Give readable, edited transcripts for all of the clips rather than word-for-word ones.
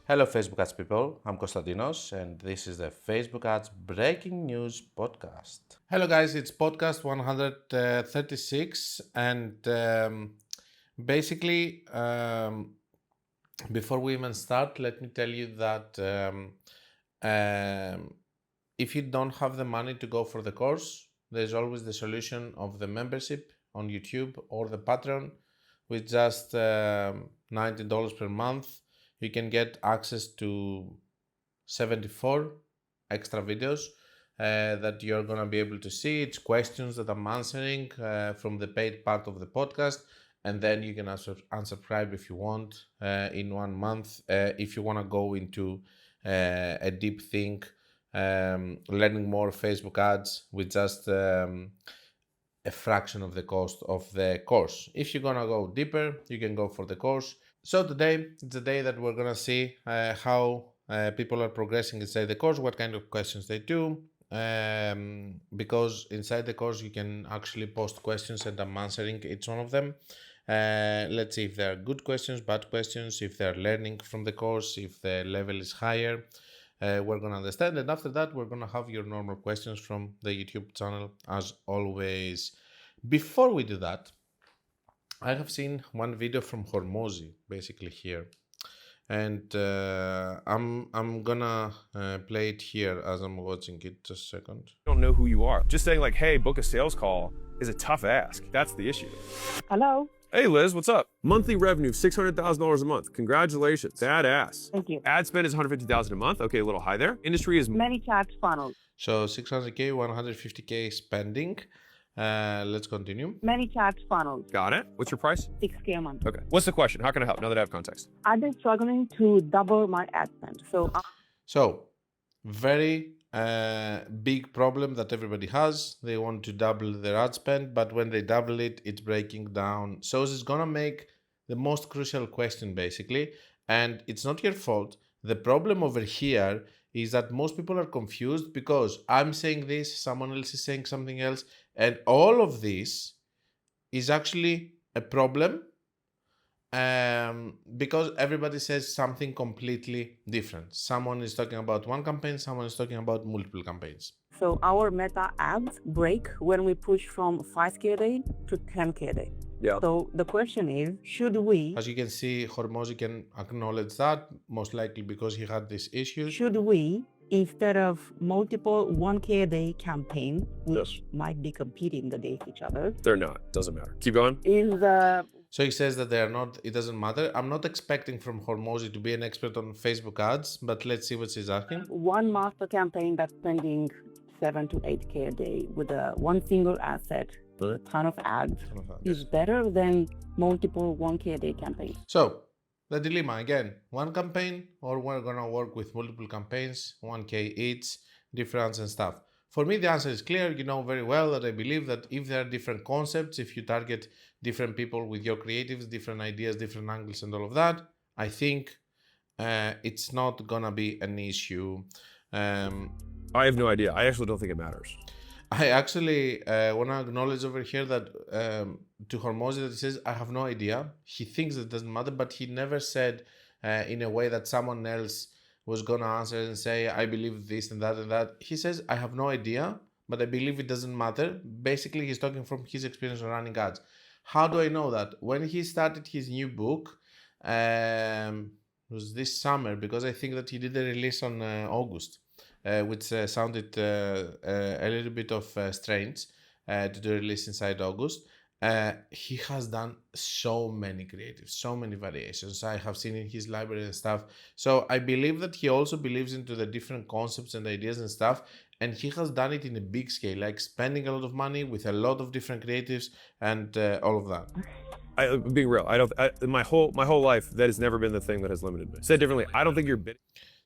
Hello, Facebook ads people. I'm Konstantinos, and this is the Facebook ads breaking news podcast. Hello, guys. It's podcast 136, and basically, before we even start, let me tell you that if you don't have the money to go for the course, there's always the solution of the membership on YouTube or the Patreon with just $90 per month. You can get access to 74 extra videos that you're going to be able to see. It's questions that I'm answering from the paid part of the podcast. And then you can unsubscribe if you want in 1 month. If you want to go into a deep think, learning more Facebook ads with just a fraction of the cost of the course. If you're going to go deeper, you can go for the course. So today, it's the day that we're going to see how people are progressing inside the course, what kind of questions they do, because inside the course you can actually post questions and I'm answering each one of them. Let's see if they're good questions, bad questions, if they're learning from the course, if the level is higher. We're going to understand, and after that we're going to have your normal questions from the YouTube channel as always. Before we do that, I have seen one video from Hormozi basically here, and I'm gonna play it here as I'm watching it. Just a second. Don't know who you are. Just saying like, hey, book a sales call is a tough ask. That's the issue. Hello. Hey Liz, what's up? Monthly revenue of $600,000 a month. Congratulations. Badass. Thank you. Ad spend is $150,000 a month. Okay, a little high there. Industry is Many chat funnels. So 600K, 150K spending. Let's continue. Many chat funnels. got it. What's your price? 6K a month. Okay. What's the question? How can I help now that I have context? I've been struggling to double my ad spend. So very big problem that everybody has. They want to double their ad spend, but when they double it, it's breaking down. So it's gonna make the most crucial question basically, and it's not your fault. The problem over here is that most people are confused because I'm saying this, someone else is saying something else, and all of this is actually a problem because everybody says something completely different. Someone is talking about one campaign, someone is talking about multiple campaigns. So our meta ads break when we push from 5K a day to 10K a day. Yeah. So the question is, should we, As you can see, Hormozi can acknowledge that, most likely because he had these issues. instead of multiple 1K a day campaigns, which Yes. might be competing against each other, They're not. Doesn't matter. Keep going. is So he says that they are not, it doesn't matter. I'm not expecting from Hormozi to be an expert on Facebook ads, but let's see what she's asking. one master campaign that's spending 7 to 8K a day with one single asset, a ton of ads, is better than multiple 1K a day campaigns. So the dilemma again, one campaign or we're gonna work with multiple campaigns, 1K each, difference and stuff. For me, the answer is clear. You know very well that I believe that if there are different concepts, if you target different people with your creatives, different ideas, different angles and all of that, I think it's not gonna be an issue. I have no idea. I actually don't think it matters. I actually want to acknowledge over here that to Hormozi that he says, I have no idea. He thinks it doesn't matter, but he never said in a way that someone else was going to answer and say, I believe this and that and that. He says, I have no idea, but I believe it doesn't matter. Basically, he's talking from his experience of running ads. How do I know that? When he started his new book, it was this summer, because I think that he did a release on August. Which sounded a little bit of strange to do a release inside August. He has done so many creatives, so many variations. I have seen in his library and stuff. So I believe that he also believes into the different concepts and ideas and stuff. And he has done it in a big scale, like spending a lot of money with a lot of different creatives and all of that. Being real, my whole life, that has never been the thing that has limited me. Said differently, I don't think you're bidding.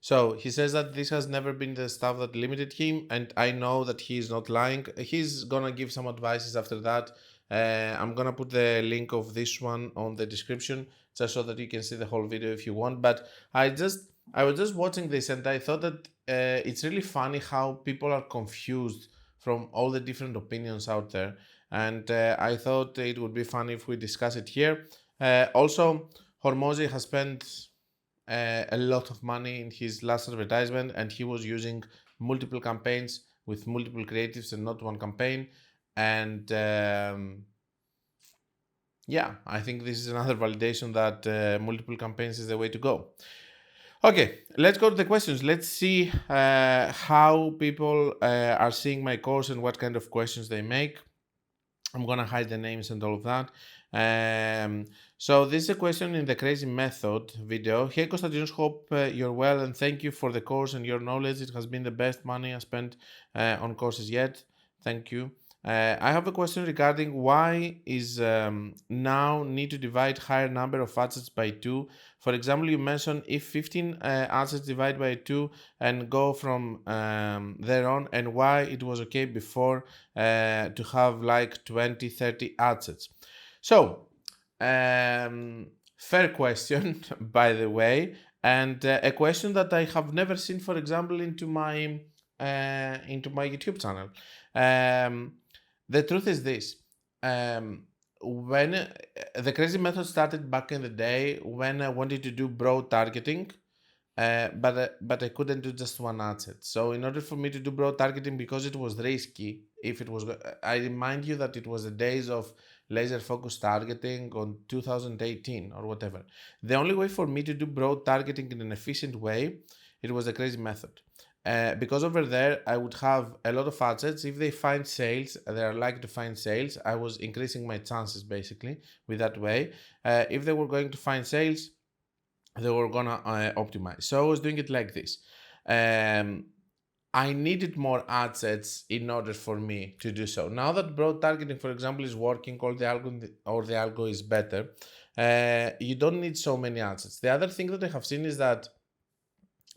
So he says that this has never been the stuff that limited him, and I know that he's not lying. He's gonna give some advices after that. I'm gonna put the link of this one on the description just so that you can see the whole video if you want. But I was just watching this and I thought that it's really funny how people are confused from all the different opinions out there. And I thought it would be funny if we discuss it here. Also, Hormozi has spent a lot of money in his last advertisement, and he was using multiple campaigns with multiple creatives and not one campaign. And yeah, I think this is another validation that multiple campaigns is the way to go. Okay, let's go to the questions. Let's see how people are seeing my course and what kind of questions they make. I'm gonna hide the names and all of that. So this is a question in the Crazy Method video. Hey Konstantinos, hope you're well and thank you for the course and your knowledge. It has been the best money I spent on courses yet. Thank you. I have a question regarding why is now need to divide higher number of assets by 2. For example, you mentioned if 15 assets divide by 2 and go from there on, and why it was okay before to have like 20, 30 assets. So, fair question, by the way, and a question that I have never seen, for example, into my YouTube channel. The truth is this, when the Crazy Method started back in the day, when I wanted to do broad targeting, but I couldn't do just one asset. So in order for me to do broad targeting, because it was risky, I remind you that it was the days of laser focus targeting on 2018 or whatever. The only way for me to do broad targeting in an efficient way, it was the Crazy Method. Because over there, I would have a lot of assets. If they find sales, they are likely to find sales. I was increasing my chances basically with that way. If they were going to find sales, they were gonna optimize. So I was doing it like this. I needed more assets in order for me to do so. Now that broad targeting, for example, is working, or the algo is better, you don't need so many assets. The other thing that I have seen is that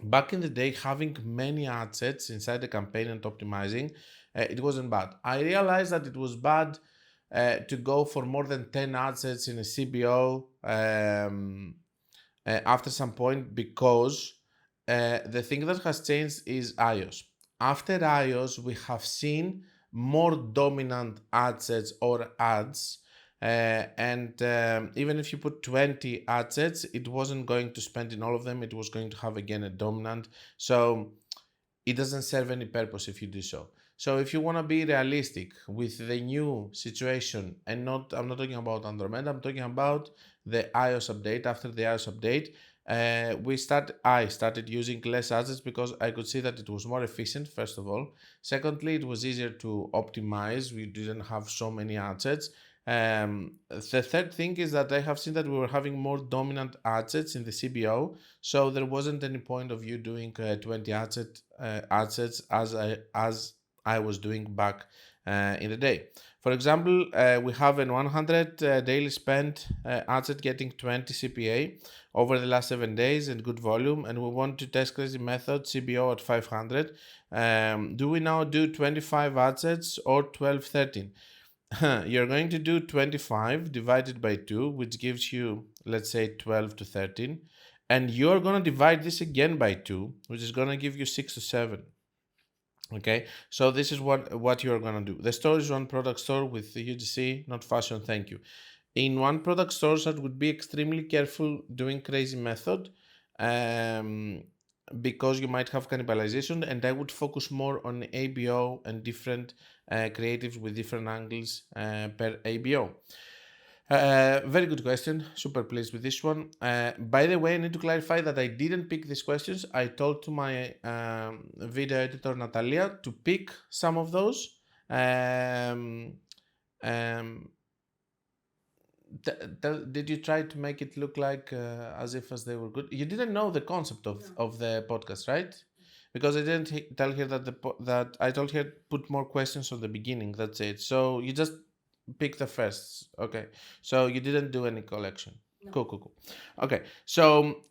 back in the day, having many assets inside the campaign and optimizing, it wasn't bad. I realized that it was bad to go for more than 10 assets in a CBO after some point, because the thing that has changed is iOS. After iOS, we have seen more dominant assets or ads. Even if you put 20 assets, it wasn't going to spend in all of them. It was going to have again a dominant. So it doesn't serve any purpose if you do so. So if you want to be realistic with the new situation, and I'm not talking about Andromeda, I'm talking about the iOS update. After the iOS update, I started using less assets because I could see that it was more efficient, first of all. Secondly, it was easier to optimize. We didn't have so many assets. The third thing is that I have seen that we were having more dominant assets in the CBO, so there wasn't any point of you doing 20 assets as I was doing back in the day. For example, we have an 100 daily spent asset getting 20 CPA over the last 7 days and good volume, and we want to test Crazy Method CBO at 500. Do we now do 25 assets or 12, 13? You're going to do 25 divided by 2, which gives you, let's say, 12 to 13. And you're going to divide this again by 2, which is going to give you 6 to 7. Okay, so this is what you're going to do. The store is one product store with the UGC, not fashion, thank you. In one product store, I would be extremely careful doing Crazy Method because you might have cannibalization, and I would focus more on ABO and different creatives with different angles per ABO. Very good question. Super pleased with this one. By the way, I need to clarify that I didn't pick these questions. I told to my video editor Natalia to pick some of those. Did you try to make it look like as they were good? You didn't know the concept of the podcast, right? Because I didn't tell her that I told her put more questions on the beginning. That's it. So you just pick the first. Okay. So you didn't do any collection. No. Cool. Okay. So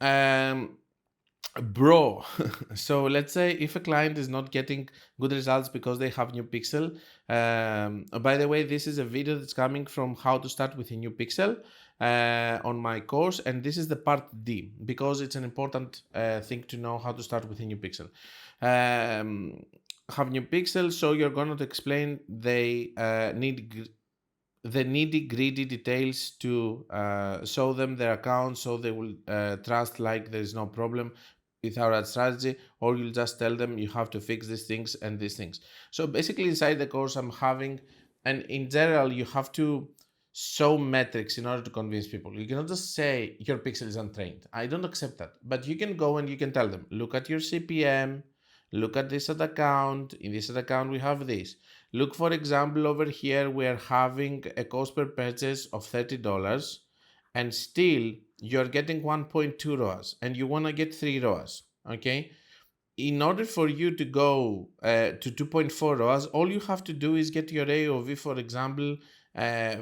bro, so let's say if a client is not getting good results because they have new pixel, by the way, this is a video that's coming from how to start with a new pixel on my course, and this is the part D because it's an important thing to know how to start with a new pixel. Have new pixels, so you're going to explain they need the nitty-gritty details to show them their account so they will trust like there is no problem with our ad strategy, or you'll just tell them you have to fix these things and these things. So basically inside the course I'm having, and in general you have to show metrics in order to convince people. You cannot just say your pixel is untrained. I don't accept that. But you can go and you can tell them, look at your CPM, look at this ad account, in this ad account we have this. Look, for example, over here we are having a cost per purchase of $30 and still you're getting 1.2 ROAS and you want to get 3 ROAS, okay? In order for you to go to 2.4 ROAS, all you have to do is get your AOV, for example,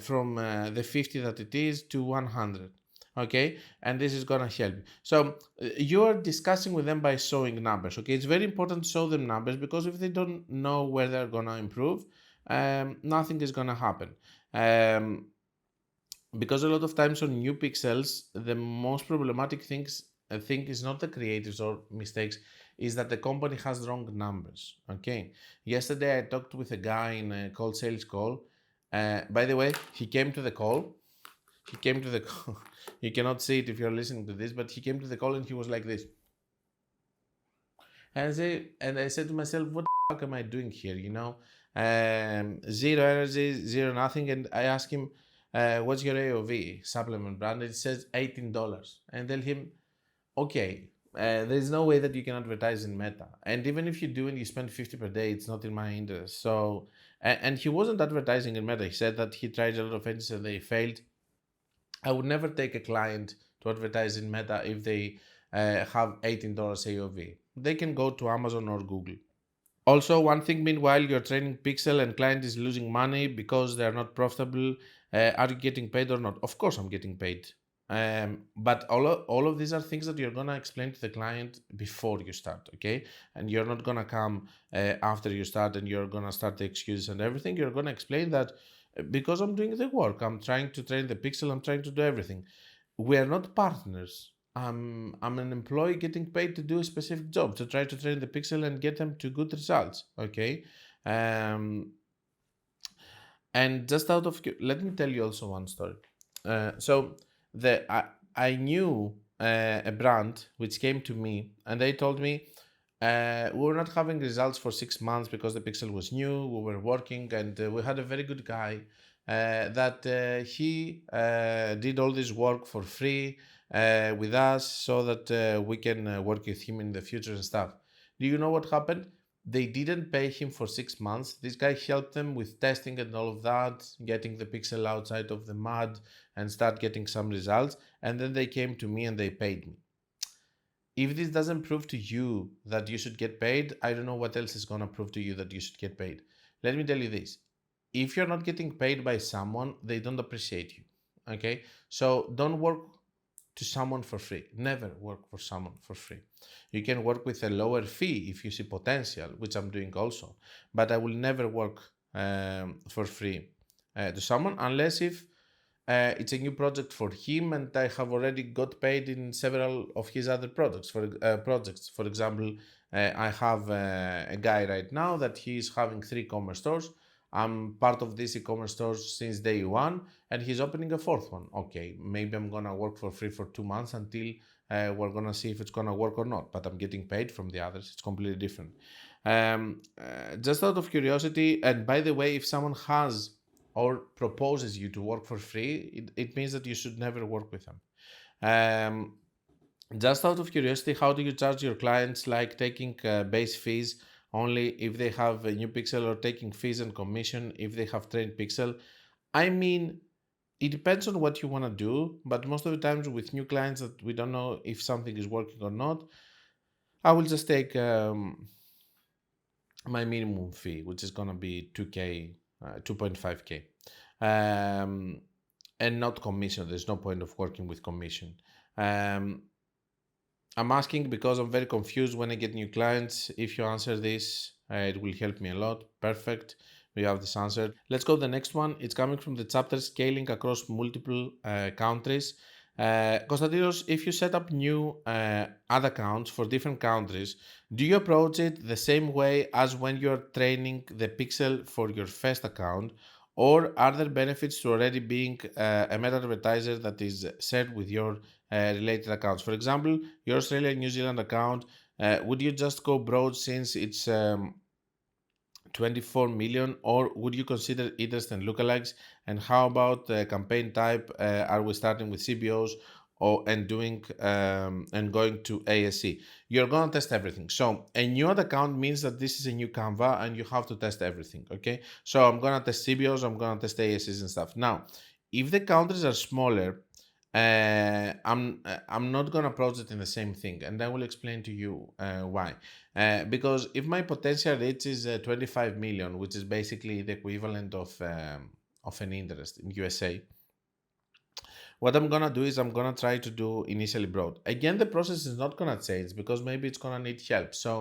from the 50 that it is to 100. Okay, and this is gonna help. So you are discussing with them by showing numbers. Okay, it's very important to show them numbers, because if they don't know where they're gonna improve, nothing is gonna happen. Because a lot of times on new pixels, the most problematic thing is not the creatives or mistakes, is that the company has wrong numbers. Okay, yesterday I talked with a guy in a cold sales call. By the way, he came to the call. You cannot see it if you're listening to this, but he came to the call and he was like this. And I said to myself, what the fuck am I doing here? You know, zero energy, zero nothing. And I asked him, what's your AOV supplement brand? It says $18. And tell him, okay, there's no way that you can advertise in Meta. And even if you do and you spend 50 per day, it's not in my interest. So, and he wasn't advertising in Meta. He said that he tried a lot of agencies and they failed. I would never take a client to advertise in Meta if they have $18 AOV. They can go to Amazon or Google. Also, one thing, meanwhile, you're training Pixel and client is losing money because they're not profitable. Are you getting paid or not? Of course I'm getting paid. But all of these are things that you're gonna explain to the client before you start, okay? And you're not gonna come after you start and you're gonna start the excuses and everything. You're gonna explain that because I'm doing the work, I'm trying to train the pixel, I'm trying to do everything. We are not partners. I'm an employee getting paid to do a specific job, to try to train the pixel and get them to good results, okay? And just out of, let me tell you also one story. I knew a brand which came to me and they told me, we were not having results for 6 months because the pixel was new, we were working, and we had a very good guy that he did all this work for free with us so that we can work with him in the future and stuff. Do you know what happened? They didn't pay him for 6 months. This guy helped them with testing and all of that, getting the pixel outside of the mud and start getting some results. And then they came to me and they paid me. If this doesn't prove to you that you should get paid, I don't know what else is going to prove to you that you should get paid. Let me tell you this. If you're not getting paid by someone, they don't appreciate you. Okay? So don't work to someone for free. Never work for someone for free. You can work with a lower fee if you see potential, which I'm doing also. But I will never work for free to someone unless if it's a new project for him and I have already got paid in several of his other projects. For example, I have a guy right now that he's having 3 e-commerce stores. I'm part of this e-commerce stores since day one and he's opening a 4th one. Okay, maybe I'm gonna work for free for 2 months until we're gonna see if it's gonna work or not, but I'm getting paid from the others. It's completely different. Just out of curiosity, and by the way, if someone has or proposes you to work for free, it means that you should never work with them. Just out of curiosity, how do you charge your clients, like taking base fees only if they have a new pixel or taking fees and commission if they have trained pixel? I mean, it depends on what you want to do, but most of the times with new clients that we don't know if something is working or not, I will just take my minimum fee, which is going to be 2K, 2.5K, and not commission. There's no point of working with commission. I'm asking because I'm very confused when I get new clients. If you answer this, it will help me a lot. Perfect. We have this answered. Let's go to the next one. It's coming from the chapter Scaling Across Multiple Countries. Konstantinos, if you set up new ad accounts for different countries, do you approach it the same way as when you're training the pixel for your first account? Or are there benefits to already being a meta advertiser that is shared with your related accounts? For example, your Australia New Zealand account, would you just go broad since it's 24 million, or would you consider interest and lookalikes? And how about the campaign type? Are we starting with CBOs and doing and going to ASC? You're gonna test everything. So a new ad account means that this is a new Canva and you have to test everything. Okay, so I'm gonna test CBOs, I'm gonna test ASCs and stuff. Now, if the countries are smaller, I'm not gonna approach it in the same thing, and I will explain to you why. Because if my potential reach is 25 million, which is basically the equivalent of an interest in USA, what I'm gonna do is I'm gonna try to do initially broad. Again, the process is not gonna change because maybe it's gonna need help. So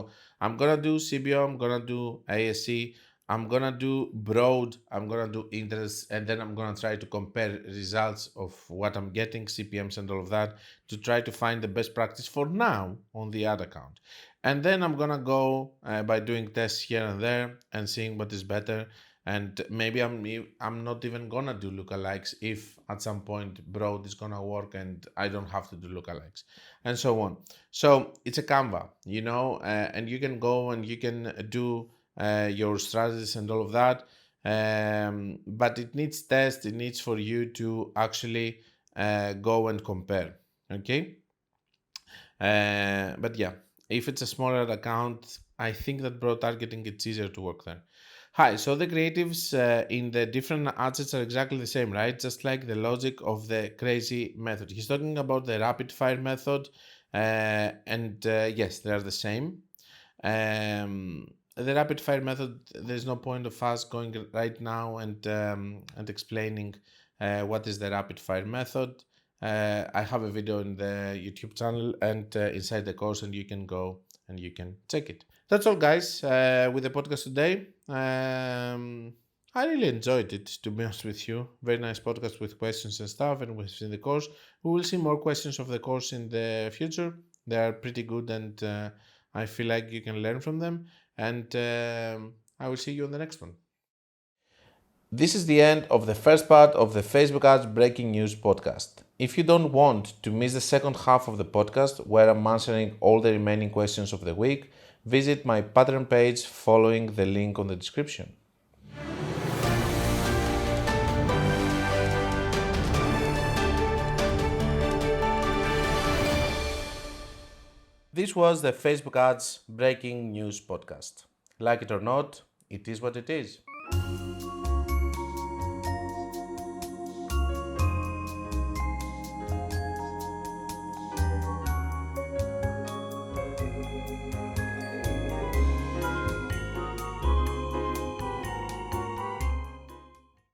I'm gonna do CBO, I'm gonna do ASC, I'm gonna do broad, I'm gonna do interest, and then I'm gonna try to compare results of what I'm getting, CPMs and all of that, to try to find the best practice for now on the ad account. And then I'm gonna go by doing tests here and there and seeing what is better. And maybe I'm not even gonna do lookalikes if at some point broad is gonna work and I don't have to do lookalikes, and so on. So it's a Canva, and you can go and you can do your strategies and all of that. But it needs test. It needs for you to actually go and compare. Okay. But yeah, if it's a smaller account, I think that broad targeting, it's easier to work there. Hi, so the creatives in the different ad sets are exactly the same, right? Just like the logic of the crazy method. He's talking about the rapid fire method, and yes, they are the same. The rapid fire method, there's no point of us going right now and explaining what is the rapid fire method. I have a video in the YouTube channel and inside the course, and you can go and you can check it. That's all, guys, with the podcast today. I really enjoyed it, to be honest with you. Very nice podcast with questions and stuff, and within the course. We will see more questions of the course in the future. They are pretty good, and I feel like you can learn from them. And I will see you on the next one. This is the end of the first part of the Facebook Ads Breaking News podcast. If you don't want to miss the second half of the podcast, where I'm answering all the remaining questions of the week, visit my Patreon page following the link on the description. This was the Facebook Ads Breaking News podcast. Like it or not, it is what it is.